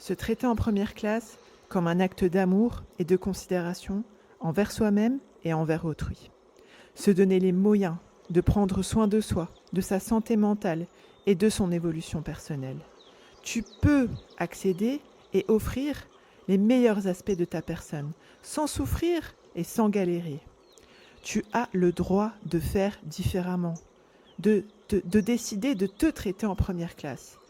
Se traiter en première classe comme un acte d'amour et de considération envers soi-même et envers autrui. Se donner les moyens de prendre soin de soi, de sa santé mentale et de son évolution personnelle. Tu peux accéder et offrir les meilleurs aspects de ta personne, sans souffrir et sans galérer. Tu as le droit de faire différemment, de décider de te traiter en première classe.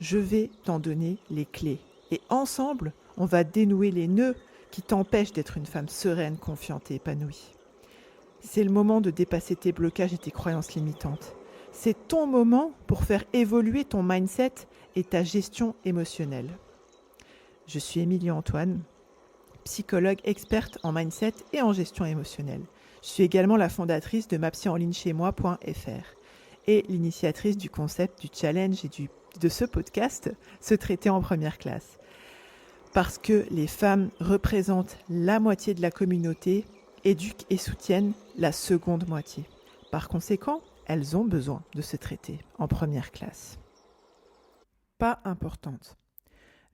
Je vais t'en donner les clés. Et ensemble, on va dénouer les nœuds qui t'empêchent d'être une femme sereine, confiante et épanouie. C'est le moment de dépasser tes blocages et tes croyances limitantes. C'est ton moment pour faire évoluer ton mindset et ta gestion émotionnelle. Je suis Émilie Antoine, psychologue experte en mindset et en gestion émotionnelle. Je suis également la fondatrice de mapsyenlignechaismoi.fr et l'initiatrice du concept du challenge et de ce podcast, Se traiter en première classe. Parce que les femmes représentent la moitié de la communauté, éduquent et soutiennent la seconde moitié. Par conséquent, elles ont besoin de se traiter en première classe. Pas importante.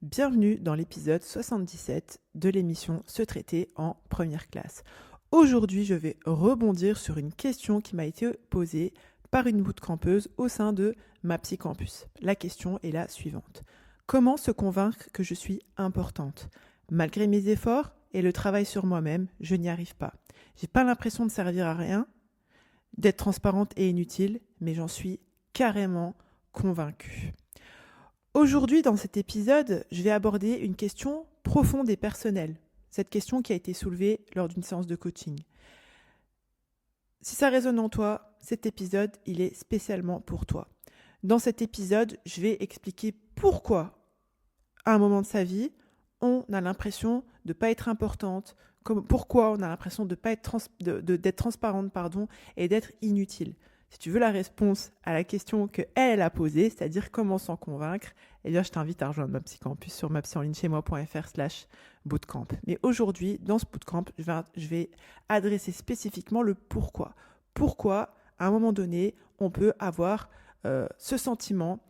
Bienvenue dans l'épisode 77 de l'émission Se traiter en première classe. Aujourd'hui, je vais rebondir sur une question qui m'a été posée par une bootcampeuse au sein de Mapsy Campus. La question est la suivante. Comment se convaincre que je suis importante ? Malgré mes efforts et le travail sur moi-même, je n'y arrive pas. J'ai pas l'impression de servir à rien, d'être transparente et inutile, mais j'en suis carrément convaincue. Aujourd'hui, dans cet épisode, je vais aborder une question profonde et personnelle. Cette question qui a été soulevée lors d'une séance de coaching. Si ça résonne en toi, cet épisode, il est spécialement pour toi. Dans cet épisode, je vais expliquer pourquoi, à un moment de sa vie, on a l'impression de ne pas être importante, pourquoi on a l'impression de pas être d'être transparente et d'être inutile. Si tu veux la réponse à la question qu'elle a posée, c'est-à-dire comment s'en convaincre, eh bien, je t'invite à rejoindre Mapsy Campus sur mapsyenlignechaismoi.fr/bootcamp. Mais aujourd'hui, dans ce bootcamp, je vais adresser spécifiquement le pourquoi. Pourquoi, à un moment donné, on peut avoir ce sentiment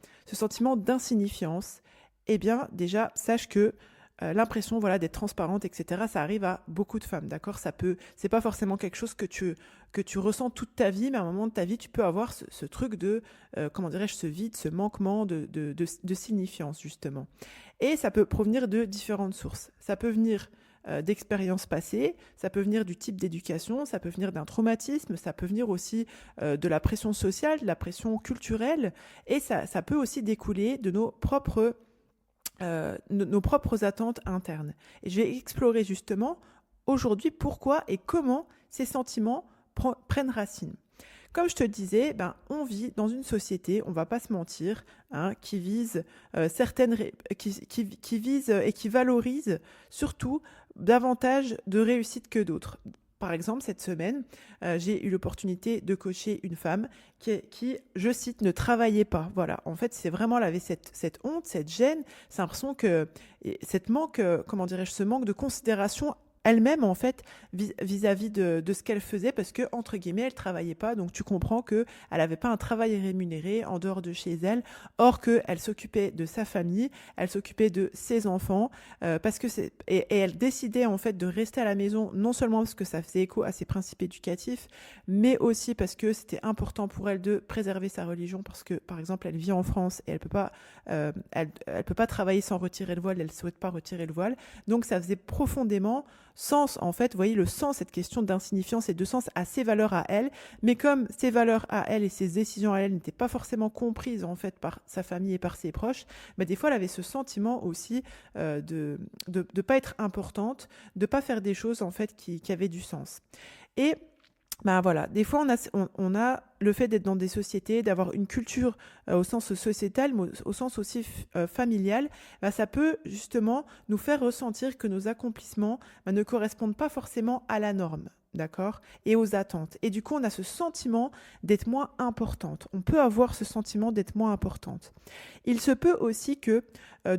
d'insignifiance. Eh bien, déjà, sache que l'impression d'être transparente, etc., ça arrive à beaucoup de femmes, d'accord ? C'est pas forcément quelque chose que tu ressens toute ta vie, mais à un moment de ta vie, tu peux avoir ce truc de, ce vide, ce manquement de signifiance, justement. Et ça peut provenir de différentes sources. Ça peut venir d'expériences passées, ça peut venir du type d'éducation, ça peut venir d'un traumatisme, ça peut venir aussi de la pression sociale, de la pression culturelle, et ça peut aussi découler de nos propres attentes internes. Et je vais explorer justement aujourd'hui pourquoi et comment ces sentiments prennent racine. Comme je te le disais, on vit dans une société, on ne va pas se mentir, qui vise qui vise et qui valorise surtout davantage de réussite que d'autres. Par exemple, cette semaine, j'ai eu l'opportunité de coacher une femme qui, je cite, ne travaillait pas. Voilà. En fait, c'est vraiment, elle avait cette honte, cette gêne, cette l'impression que ce manque de considération elle-même, en fait, vis-à-vis de ce qu'elle faisait, parce que, entre guillemets, elle travaillait pas. Donc, tu comprends qu'elle n'avait pas un travail rémunéré en dehors de chez elle. Or, qu'elle s'occupait de sa famille, elle s'occupait de ses enfants, et elle décidait, en fait, de rester à la maison, non seulement parce que ça faisait écho à ses principes éducatifs, mais aussi parce que c'était important pour elle de préserver sa religion, parce que, par exemple, elle vit en France et elle peut pas travailler sans retirer le voile, elle souhaite pas retirer le voile. Donc, ça faisait profondément sens, en fait, vous voyez, le sens, cette question d'insignifiance et de sens à ses valeurs à elle, mais comme ses valeurs à elle et ses décisions à elle n'étaient pas forcément comprises, en fait, par sa famille et par ses proches, des fois, elle avait ce sentiment aussi de pas être importante, de pas faire des choses, en fait, qui avaient du sens. Et voilà, des fois on a le fait d'être dans des sociétés, d'avoir une culture au sens sociétal, mais au sens aussi familial, ça peut justement nous faire ressentir que nos accomplissements ne correspondent pas forcément à la norme, d'accord ? Et aux attentes. Et du coup, on a ce sentiment d'être moins importante. On peut avoir ce sentiment d'être moins importante. Il se peut aussi que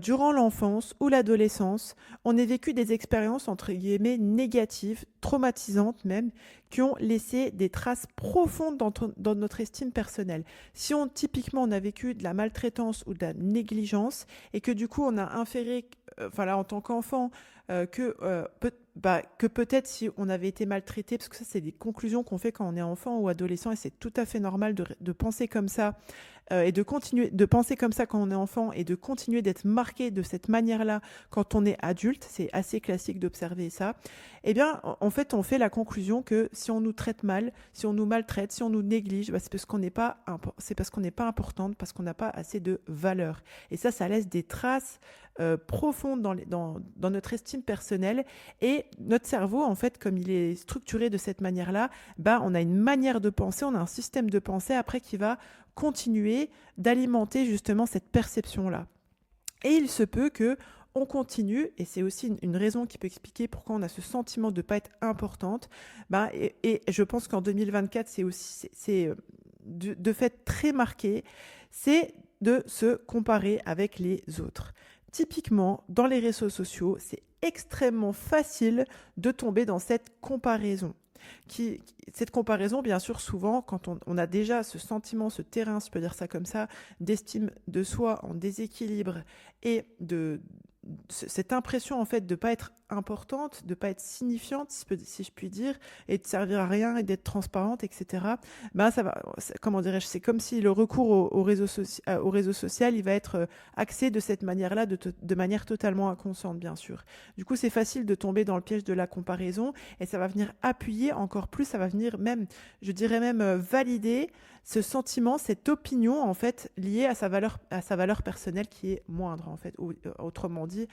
durant l'enfance ou l'adolescence, on ait vécu des expériences entre guillemets négatives, traumatisantes même, qui ont laissé des traces profondes dans notre estime personnelle. Si typiquement on a vécu de la maltraitance ou de la négligence et que du coup on a inféré voilà, en tant qu'enfant, que peut-être si on avait été maltraité, parce que ça, c'est des conclusions qu'on fait quand on est enfant ou adolescent, et c'est tout à fait normal de penser comme ça, et de continuer de penser comme ça quand on est enfant, et de continuer d'être marqué de cette manière-là quand on est adulte. C'est assez classique d'observer ça. Eh bien, en fait, on fait la conclusion que si on nous traite mal, si on nous maltraite, si on nous néglige, c'est parce qu'on n'est pas, c'est parce qu'on n'est pas importante, parce qu'on n'a pas assez de valeur. Et ça laisse des traces profondes dans notre estime personnelle. Et notre cerveau, en fait, comme il est structuré de cette manière-là, on a une manière de penser, on a un système de pensée après qui va continuer d'alimenter justement cette perception-là. Et il se peut que on continue, et c'est aussi une raison qui peut expliquer pourquoi on a ce sentiment de ne pas être importante. Et je pense qu'en 2024, c'est de fait très marqué, c'est de se comparer avec les autres. Typiquement, dans les réseaux sociaux, c'est extrêmement facile de tomber dans cette comparaison. Cette comparaison, bien sûr, souvent, quand on a déjà ce sentiment, ce terrain, si je peux dire ça comme ça, d'estime de soi en déséquilibre et cette impression en fait de pas être importante, de pas être signifiante, si je puis dire, et de servir à rien et d'être transparente, etc. Ça va, comment dirais-je, c'est comme si le recours au réseau social, il va être axé de cette manière-là, de manière totalement inconsciente, bien sûr. Du coup, c'est facile de tomber dans le piège de la comparaison, et ça va venir appuyer encore plus, ça va venir même, je dirais même valider ce sentiment, cette opinion en fait liée à sa valeur personnelle qui est moindre en fait. Autrement dit,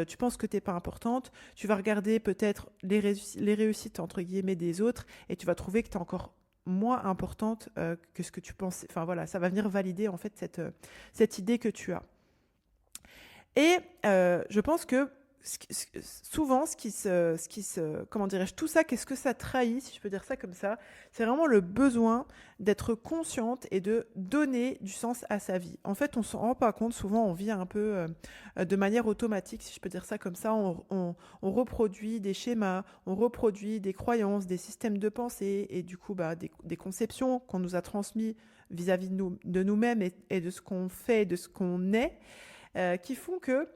tu penses que t'es pas importante, tu vas regarder peut-être les réussites entre guillemets des autres, et tu vas trouver que tu es encore moins importante que ce que tu pensais. Enfin voilà, ça va venir valider en fait cette idée que tu as. Et je pense que souvent, comment dirais-je, tout ça, qu'est-ce que ça trahit, si je peux dire ça comme ça, c'est vraiment le besoin d'être consciente et de donner du sens à sa vie. En fait, on s'en rend pas compte, souvent on vit un peu de manière automatique, si je peux dire ça comme ça, on reproduit des schémas, on reproduit des croyances, des systèmes de pensée, et du coup, des conceptions qu'on nous a transmis vis-à-vis de nous-mêmes et de ce qu'on fait, de ce qu'on est, qui font que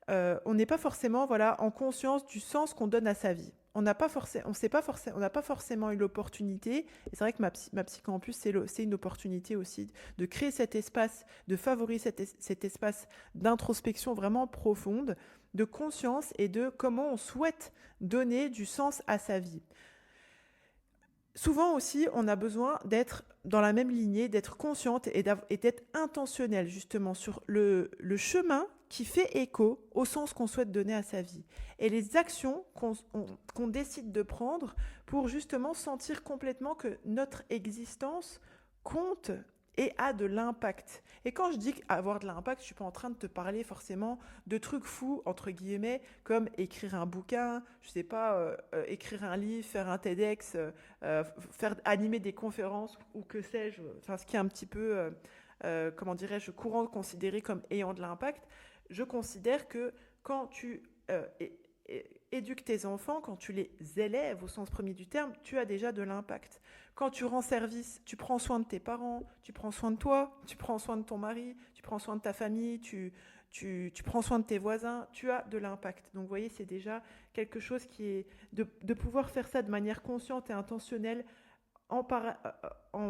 on n'est pas forcément en conscience du sens qu'on donne à sa vie. On n'a pas forcément eu l'opportunité, et c'est vrai que ma psychampus, c'est une opportunité aussi de créer cet espace, de favoriser cet espace d'introspection vraiment profonde, de conscience et de comment on souhaite donner du sens à sa vie. Souvent aussi, on a besoin d'être dans la même lignée, d'être consciente et d'être intentionnelle justement sur le chemin qui fait écho au sens qu'on souhaite donner à sa vie. Et les actions qu'on décide de prendre pour justement sentir complètement que notre existence compte et a de l'impact. Et quand je dis avoir de l'impact, je ne suis pas en train de te parler forcément de trucs fous, entre guillemets, comme écrire un bouquin, je ne sais pas, écrire un livre, faire un TEDx, faire animer des conférences ou que sais-je, enfin, ce qui est un petit peu, comment dirais-je, courant considéré comme ayant de l'impact. Je considère que quand tu éduques tes enfants, quand tu les élèves au sens premier du terme, tu as déjà de l'impact. Quand tu rends service, tu prends soin de tes parents, tu prends soin de toi, tu prends soin de ton mari, tu prends soin de ta famille, tu prends soin de tes voisins, tu as de l'impact. Donc vous voyez, c'est déjà quelque chose qui est de pouvoir faire ça de manière consciente et intentionnelle en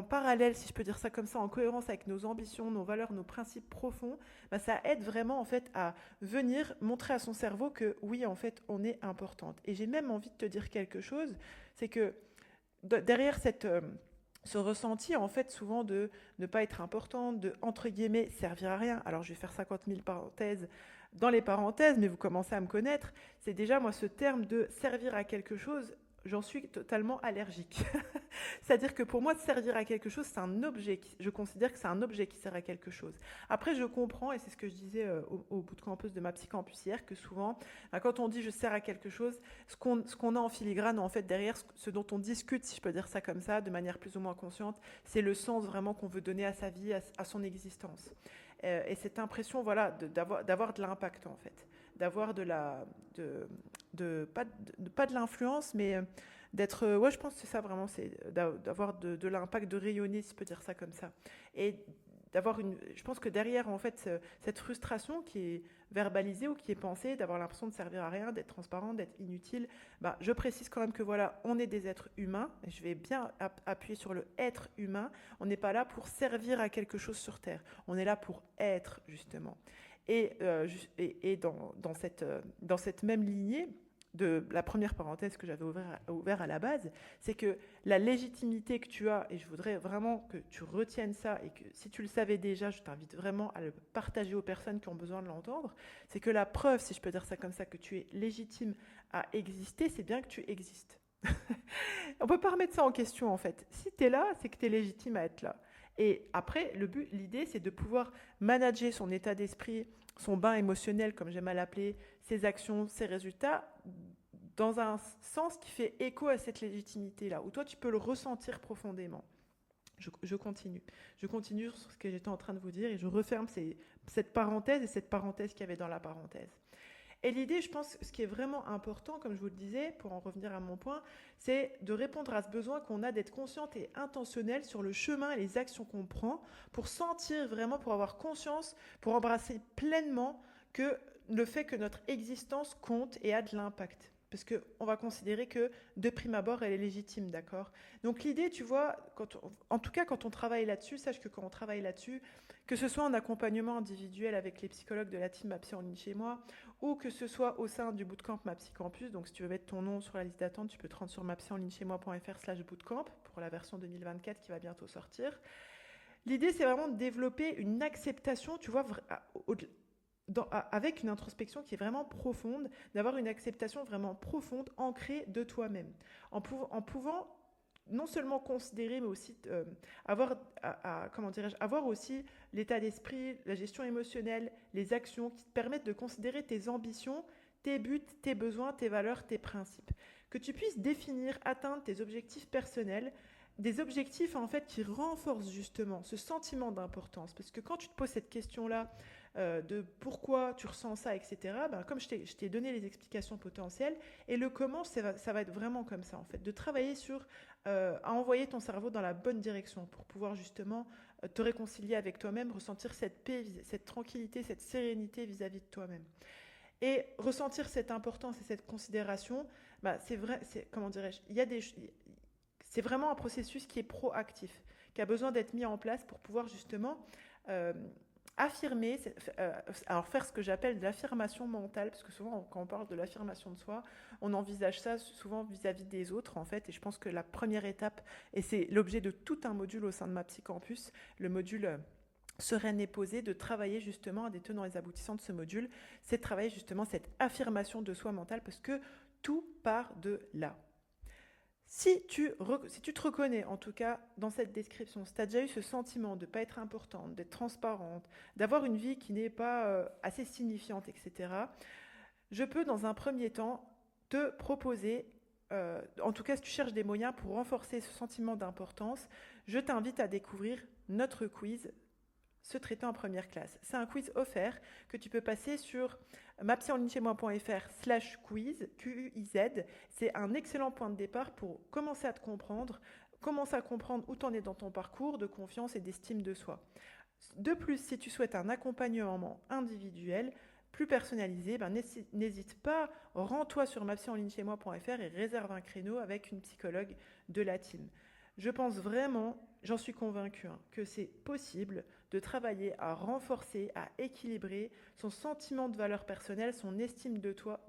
parallèle, si je peux dire ça comme ça, en cohérence avec nos ambitions, nos valeurs, nos principes profonds, ça aide vraiment en fait à venir montrer à son cerveau que oui, en fait, on est importante. Et j'ai même envie de te dire quelque chose, c'est que derrière ce ressenti, en fait, souvent de ne pas être importante, de, entre guillemets, servir à rien. Alors, je vais faire 50 000 parenthèses dans les parenthèses, mais vous commencez à me connaître. C'est déjà, moi, ce terme de servir à quelque chose, j'en suis totalement allergique. C'est-à-dire que pour moi, servir à quelque chose, c'est un objet. Je considère que c'est un objet qui sert à quelque chose. Après, je comprends, et c'est ce que je disais au bout de campus de ma psychampus hier, que souvent, quand on dit je sers à quelque chose, ce qu'on a en filigrane, en fait, derrière, ce dont on discute, si je peux dire ça comme ça, de manière plus ou moins consciente, c'est le sens vraiment qu'on veut donner à sa vie, à son existence. Et cette impression, voilà, d'avoir de l'impact, en fait. D'avoir pas de l'influence, mais d'être, ouais, je pense que c'est ça vraiment, c'est d'avoir de l'impact, de rayonner, si je peux dire ça comme ça. Et je pense que derrière, en fait, cette frustration qui est verbalisée ou qui est pensée, d'avoir l'impression de servir à rien, d'être transparent, d'être inutile, bah, je précise quand même que voilà, on est des êtres humains, et je vais bien appuyer sur le être humain. On n'est pas là pour servir à quelque chose sur Terre. On est là pour être, justement. Et dans cette même lignée, de la première parenthèse que j'avais ouvert à la base, c'est que la légitimité que tu as, et je voudrais vraiment que tu retiennes ça, et que si tu le savais déjà, je t'invite vraiment à le partager aux personnes qui ont besoin de l'entendre, c'est que la preuve, si je peux dire ça comme ça, que tu es légitime à exister, c'est bien que tu existes. On peut pas remettre ça en question en fait. Si tu es là, c'est que tu es légitime à être là. Et après, l'idée, c'est de pouvoir manager son état d'esprit, son bain émotionnel, comme j'aime à l'appeler, ses actions, ses résultats, dans un sens qui fait écho à cette légitimité-là, où toi, tu peux le ressentir profondément. Je continue. Je continue sur ce que j'étais en train de vous dire et je referme cette parenthèse et cette parenthèse qu'il y avait dans la parenthèse. Et l'idée, je pense, ce qui est vraiment important, comme je vous le disais, pour en revenir à mon point, c'est de répondre à ce besoin qu'on a d'être consciente et intentionnelle sur le chemin et les actions qu'on prend pour sentir vraiment, pour avoir conscience, pour embrasser pleinement que le fait que notre existence compte et a de l'impact. Parce qu'on va considérer que, de prime abord, elle est légitime, d'accord? Donc l'idée, tu vois, en tout cas quand on travaille là-dessus, sache que quand on travaille là-dessus, que ce soit en accompagnement individuel avec les psychologues de la team Ma Psy en ligne chez moi, ou que ce soit au sein du bootcamp Ma Psy Campus, donc si tu veux mettre ton nom sur la liste d'attente, tu peux te rendre sur mapsyenlinechez-moi.fr/bootcamp pour la version 2024 qui va bientôt sortir. L'idée, c'est vraiment de développer une acceptation, tu vois, avec une introspection qui est vraiment profonde, d'avoir une acceptation vraiment profonde, ancrée de toi-même, en pouvant non seulement considérer, mais aussi avoir aussi l'état d'esprit, la gestion émotionnelle, les actions qui te permettent de considérer tes ambitions, tes buts, tes besoins, tes valeurs, tes principes. Que tu puisses définir, atteindre tes objectifs personnels, des objectifs en fait qui renforcent justement ce sentiment d'importance. Parce que quand tu te poses cette question-là de pourquoi tu ressens ça, etc., ben, comme je t'ai donné les explications potentielles, et le comment, ça va être vraiment comme ça en fait, de travailler à envoyer ton cerveau dans la bonne direction pour pouvoir justement te réconcilier avec toi-même, ressentir cette paix, cette tranquillité, cette sérénité vis-à-vis de toi-même. Et ressentir cette importance et cette considération, bah, c'est vrai, comment dirais-je, c'est vraiment un processus qui est proactif, qui a besoin d'être mis en place pour pouvoir justement affirmer, alors faire ce que j'appelle de l'affirmation mentale, parce que souvent quand on parle de l'affirmation de soi, on envisage ça souvent vis-à-vis des autres en fait, et je pense que la première étape, et c'est l'objet de tout un module au sein de Ma Psy Campus, le module sereine et posée, de travailler justement à des tenants et aboutissants de ce module, c'est de travailler justement cette affirmation de soi mentale, parce que tout part de là. Si tu te reconnais, en tout cas, dans cette description, si tu as déjà eu ce sentiment de ne pas être importante, d'être transparente, d'avoir une vie qui n'est pas assez signifiante, etc., je peux, dans un premier temps, te proposer, en tout cas, si tu cherches des moyens pour renforcer ce sentiment d'importance, je t'invite à découvrir notre quiz Se traiter en première classe. C'est un quiz offert que tu peux passer sur mapsyenlinechez-moi.fr/quiz, QUIZ. C'est un excellent point de départ pour commencer à te comprendre, commencer à comprendre où tu en es dans ton parcours de confiance et d'estime de soi. De plus, si tu souhaites un accompagnement individuel, plus personnalisé, ben n'hésite pas, rends-toi sur mapsyenlinechez-moi.fr et réserve un créneau avec une psychologue de la team. Je pense vraiment, j'en suis convaincue, que c'est possible de travailler à renforcer, à équilibrer son sentiment de valeur personnelle, son estime de soi,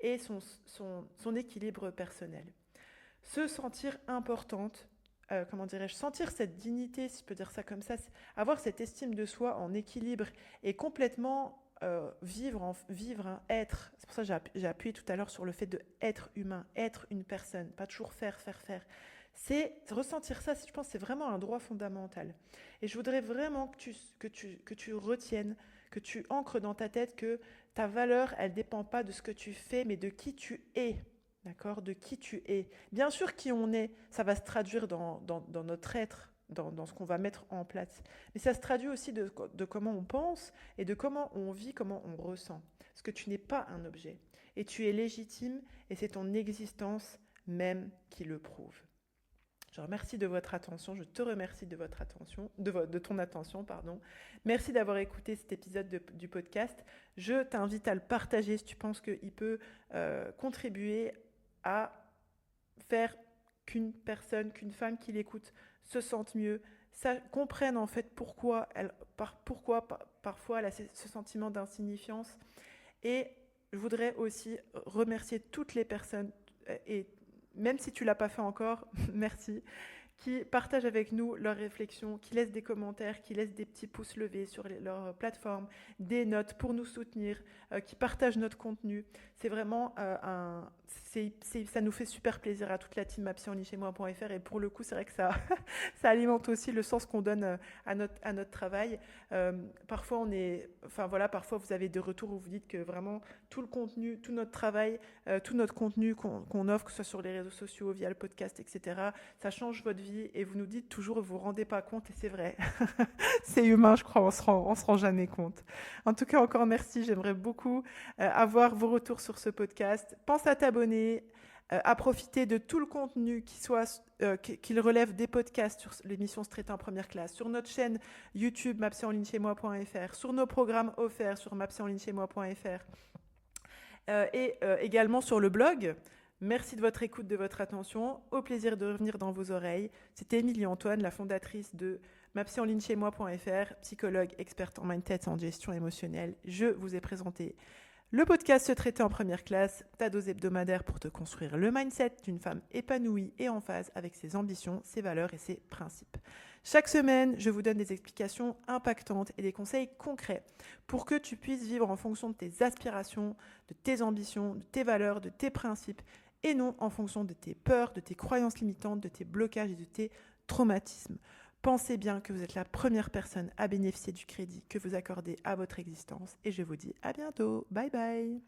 et son équilibre personnel. Se sentir importante, sentir cette dignité, si je peux dire ça comme ça, avoir cette estime de soi en équilibre et complètement vivre, être. C'est pour ça que j'ai appuyé tout à l'heure sur le fait de être humain, être une personne, pas toujours faire. C'est ressentir ça, je pense que c'est vraiment un droit fondamental. Et je voudrais vraiment que tu retiennes, que tu ancres dans ta tête que ta valeur, elle ne dépend pas de ce que tu fais, mais de qui tu es. D'accord? De qui tu es. Bien sûr, qui on est, ça va se traduire dans notre être, dans ce qu'on va mettre en place. Mais ça se traduit aussi de comment on pense et de comment on vit, comment on ressent. Parce que tu n'es pas un objet. Et tu es légitime et c'est ton existence même qui le prouve. Je remercie de votre attention, je te remercie de votre attention, de ton attention, pardon. Merci d'avoir écouté cet épisode du podcast. Je t'invite à le partager si tu penses qu'il peut contribuer à faire qu'une personne, qu'une femme qui l'écoute se sente mieux, comprenne en fait pourquoi parfois elle a ce sentiment d'insignifiance. Et je voudrais aussi remercier toutes les personnes, et même si tu ne l'as pas fait encore, merci, qui partagent avec nous leurs réflexions, qui laissent des commentaires, qui laissent des petits pouces levés sur leurs plateformes, des notes pour nous soutenir, qui partagent notre contenu. C'est vraiment ça nous fait super plaisir à toute la team mapsyonlichez-moi.fr, et pour le coup, c'est vrai que ça, ça alimente aussi le sens qu'on donne à notre travail. Parfois, parfois vous avez des retours où vous dites que vraiment tout le contenu, tout notre travail, tout notre contenu qu'on offre, que ce soit sur les réseaux sociaux, via le podcast, etc., ça change votre vie, et vous nous dites toujours, vous vous rendez pas compte, et c'est vrai. C'est humain, je crois, on se rend jamais compte. En tout cas, encore merci, j'aimerais beaucoup avoir vos retours sur ce podcast. Pense à t'abonner, à profiter de tout le contenu qu'il relève des podcasts sur l'émission Traiter en première classe, sur notre chaîne YouTube mapsyonlichez-moi.fr, sur nos programmes offerts sur mapsyonlichez-moi.fr, et également sur le blog. Merci de votre écoute, de votre attention. Au plaisir de revenir dans vos oreilles. C'était Émilie Antoine, la fondatrice de mapsyonlichez-moi.fr, psychologue experte en mindset et en gestion émotionnelle. Je vous ai présenté le podcast Se traiter en première classe, ta dose hebdomadaire pour te construire le mindset d'une femme épanouie et en phase avec ses ambitions, ses valeurs et ses principes. Chaque semaine, je vous donne des explications impactantes et des conseils concrets pour que tu puisses vivre en fonction de tes aspirations, de tes ambitions, de tes valeurs, de tes principes, et non en fonction de tes peurs, de tes croyances limitantes, de tes blocages et de tes traumatismes. Pensez bien que vous êtes la première personne à bénéficier du crédit que vous accordez à votre existence, et je vous dis à bientôt. Bye bye.